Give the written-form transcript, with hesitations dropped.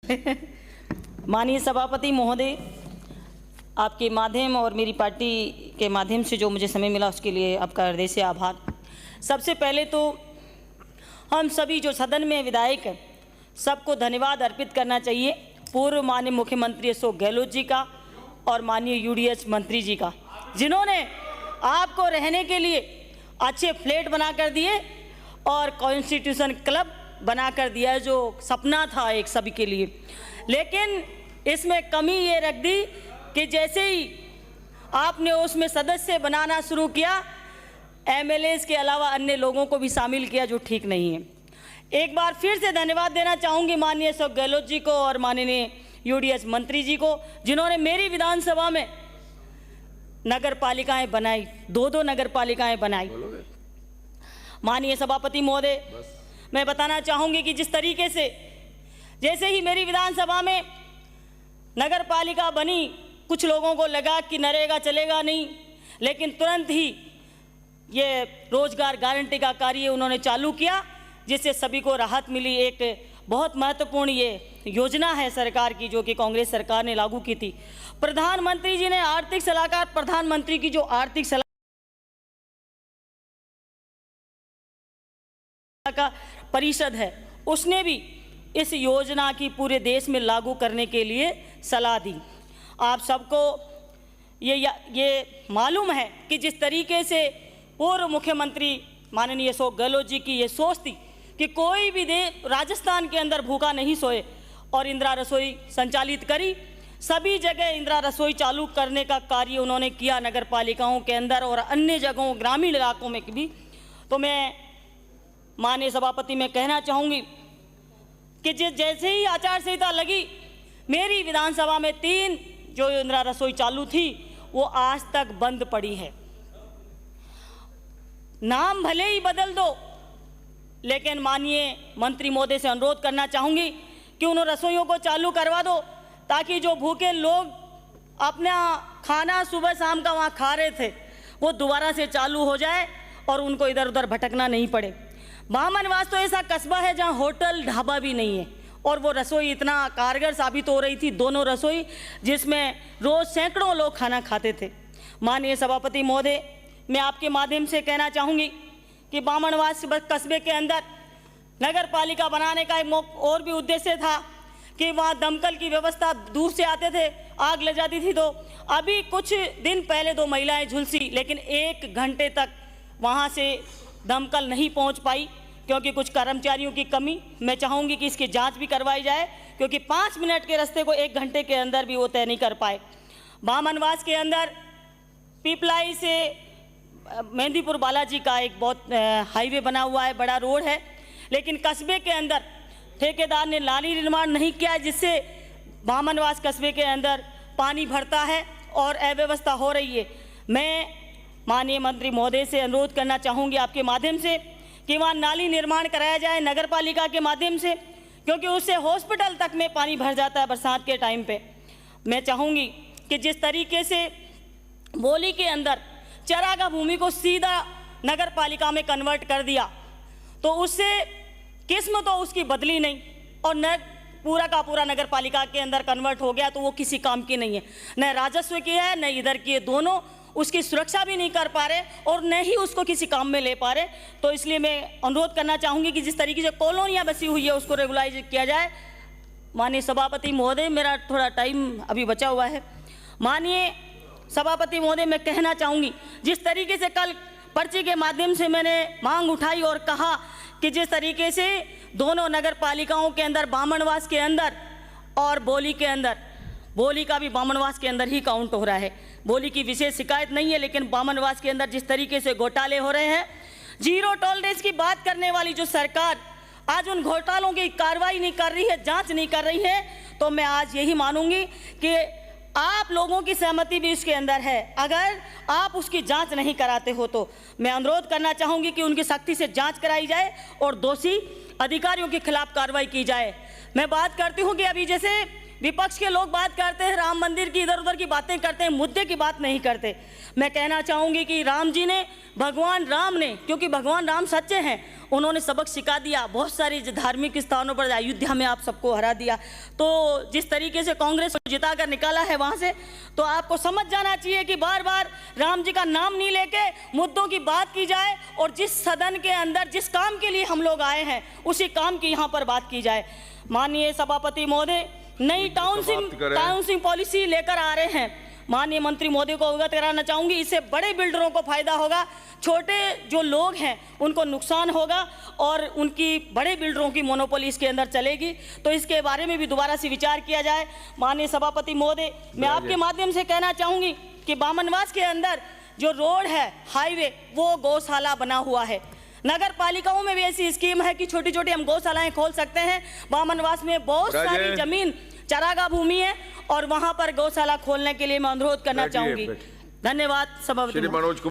माननीय सभापति महोदय, आपके माध्यम और मेरी पार्टी के माध्यम से जो मुझे समय मिला उसके लिए आपका हृदय से आभार। सबसे पहले तो हम सभी जो सदन में विधायक हैं सबको धन्यवाद अर्पित करना चाहिए, पूर्व माननीय मुख्यमंत्री अशोक गहलोत जी का और माननीय यूडीएच मंत्री जी का, जिन्होंने आपको रहने के लिए अच्छे फ्लैट बना कर दिए और कॉन्स्टिट्यूशन क्लब बना कर दिया है, जो सपना था एक सभी के लिए। लेकिन इसमें कमी ये रख दी कि जैसे ही आपने उसमें सदस्य बनाना शुरू किया, एमएलएस के अलावा अन्य लोगों को भी शामिल किया, जो ठीक नहीं है। एक बार फिर से धन्यवाद देना चाहूँगी माननीय अशोक गहलोत जी को और माननीय यूडीएच मंत्री जी को, जिन्होंने मेरी विधानसभा में नगर पालिकाएँ बनाई, दो नगर पालिकाएँ बनाई। माननीय सभापति महोदय, मैं बताना चाहूँगी कि जिस तरीके से जैसे ही मेरी विधानसभा में नगर पालिका बनी, कुछ लोगों को लगा कि नरेगा चलेगा नहीं, लेकिन तुरंत ही ये रोजगार गारंटी का कार्य उन्होंने चालू किया, जिससे सभी को राहत मिली। एक बहुत महत्वपूर्ण ये योजना है सरकार की, जो कि कांग्रेस सरकार ने लागू की थी। प्रधानमंत्री जी ने आर्थिक सलाहकार, प्रधानमंत्री की जो आर्थिक सलाह का परिषद है, उसने भी इस योजना की पूरे देश में लागू करने के लिए सलाह दी। आप सबको ये मालूम है कि जिस तरीके से पूर्व मुख्यमंत्री माननीय अशोक गहलोत जी की ये सोच थी कि कोई भी राजस्थान के अंदर भूखा नहीं सोए, और इंदिरा रसोई संचालित करी। सभी जगह इंदिरा रसोई चालू करने का कार्य उन्होंने किया, नगर पालिकाओं के अंदर और अन्य जगहों ग्रामीण इलाकों में भी। तो मैं माननीय सभापति में कहना चाहूँगी कि जैसे ही आचार संहिता लगी, मेरी विधानसभा में 3 जो इंदिरा रसोई चालू थी वो आज तक बंद पड़ी है। नाम भले ही बदल दो, लेकिन माननीय मंत्री महोदय से अनुरोध करना चाहूँगी कि उन रसोइयों को चालू करवा दो, ताकि जो भूखे लोग अपना खाना सुबह शाम का वहाँ खा रहे थे वो दोबारा से चालू हो जाए और उनको इधर उधर भटकना नहीं पड़े। बामनवास तो ऐसा कस्बा है जहाँ होटल ढाबा भी नहीं है, और वो रसोई इतना कारगर साबित हो रही थी, दोनों रसोई, जिसमें रोज़ सैकड़ों लोग खाना खाते थे। माननीय सभापति महोदय, मैं आपके माध्यम से कहना चाहूँगी कि बामनवास कस्बे के अंदर नगर पालिका बनाने का एक और भी उद्देश्य था कि वहाँ दमकल की व्यवस्था, दूर से आते थे, आग लग जाती थी। तो अभी कुछ दिन पहले 2 महिलाएं झुलसी, लेकिन 1 घंटे तक वहाँ से दमकल नहीं पहुँच पाई, क्योंकि कुछ कर्मचारियों की कमी। मैं चाहूँगी कि इसकी जांच भी करवाई जाए, क्योंकि 5 मिनट के रास्ते को 1 घंटे के अंदर भी वो तय नहीं कर पाए। बामनवास के अंदर पीपलाई से मेहंदीपुर बालाजी का एक बहुत हाईवे बना हुआ है, बड़ा रोड है, लेकिन कस्बे के अंदर ठेकेदार ने नाली निर्माण नहीं किया, जिससे बामनवास कस्बे के अंदर पानी भरता है और अव्यवस्था हो रही है। मैं माननीय मंत्री महोदय से अनुरोध करना चाहूँगी आपके माध्यम से कि वहाँ नाली निर्माण कराया जाए नगर पालिका के माध्यम से, क्योंकि उससे हॉस्पिटल तक में पानी भर जाता है बरसात के टाइम पे। मैं चाहूँगी कि जिस तरीके से बोली के अंदर चरागाह भूमि को सीधा नगर पालिका में कन्वर्ट कर दिया, तो उससे किस्म तो उसकी बदली नहीं, और न पूरा का पूरा नगर पालिका के अंदर कन्वर्ट हो गया, तो वो किसी काम की नहीं है, न राजस्व की है, न इधर की है। दोनों उसकी सुरक्षा भी नहीं कर पा रहे और न ही उसको किसी काम में ले पा रहे। तो इसलिए मैं अनुरोध करना चाहूँगी कि जिस तरीके से कॉलोनियाँ बसी हुई है उसको रेगुलाइज किया जाए। माननीय सभापति महोदय, मेरा थोड़ा टाइम अभी बचा हुआ है। माननीय सभापति महोदय, मैं कहना चाहूँगी, जिस तरीके से कल पर्ची के माध्यम से मैंने मांग उठाई और कहा कि जिस तरीके से दोनों नगर पालिकाओं के अंदर, बामनवास के अंदर और बोली के अंदर, बोली का भी बामनवास के अंदर ही काउंट हो रहा है, बोली की विशेष शिकायत नहीं है, लेकिन बामनवास के अंदर जिस तरीके से घोटाले हो रहे हैं, जीरो टॉलरेंस की बात करने वाली जो सरकार आज उन घोटालों की कार्रवाई नहीं कर रही है, जांच नहीं कर रही है, तो मैं आज यही मानूंगी कि आप लोगों की सहमति भी इसके अंदर है। अगर आप उसकी जांच नहीं कराते हो तो मैं अनुरोध करना चाहूँगी कि उनकी सख्ती से जांच कराई जाए और दोषी अधिकारियों के खिलाफ कार्रवाई की जाए। मैं बात करती हूँ कि अभी जैसे विपक्ष के लोग बात करते हैं राम मंदिर की, इधर उधर की बातें करते हैं, मुद्दे की बात नहीं करते। मैं कहना चाहूँगी कि राम जी ने, भगवान राम ने, क्योंकि भगवान राम सच्चे हैं, उन्होंने सबक सिखा दिया। बहुत सारी धार्मिक स्थानों पर, अयोध्या में आप सबको हरा दिया। तो जिस तरीके से कांग्रेस को जिता कर निकाला है वहाँ से, तो आपको समझ जाना चाहिए कि बार बार राम जी का नाम नहीं लेके मुद्दों की बात की जाए, और जिस सदन के अंदर जिस काम के लिए हम लोग आए हैं उसी काम की यहाँ पर बात की जाए। माननीय सभापति महोदय, नई टाउनशिप पॉलिसी लेकर आ रहे हैं। माननीय मंत्री महोदय को अवगत कराना चाहूँगी, इससे बड़े बिल्डरों को फायदा होगा, छोटे जो लोग हैं उनको नुकसान होगा, और उनकी बड़े बिल्डरों की मोनोपोली इसके अंदर चलेगी। तो इसके बारे में भी दोबारा से विचार किया जाए। माननीय सभापति महोदय, मैं आपके माध्यम से कहना चाहूँगी कि बामनवास के अंदर जो रोड है, हाईवे, वो गौशाला बना हुआ है। नगर पालिकाओं में भी ऐसी स्कीम है कि छोटी छोटी हम गौशालाएं खोल सकते हैं। बामनवास में बहुत सारी जमीन चरागाह भूमि है, और वहां पर गौशाला खोलने के लिए मैं अनुरोध करना चाहूंगी। धन्यवाद सभापति।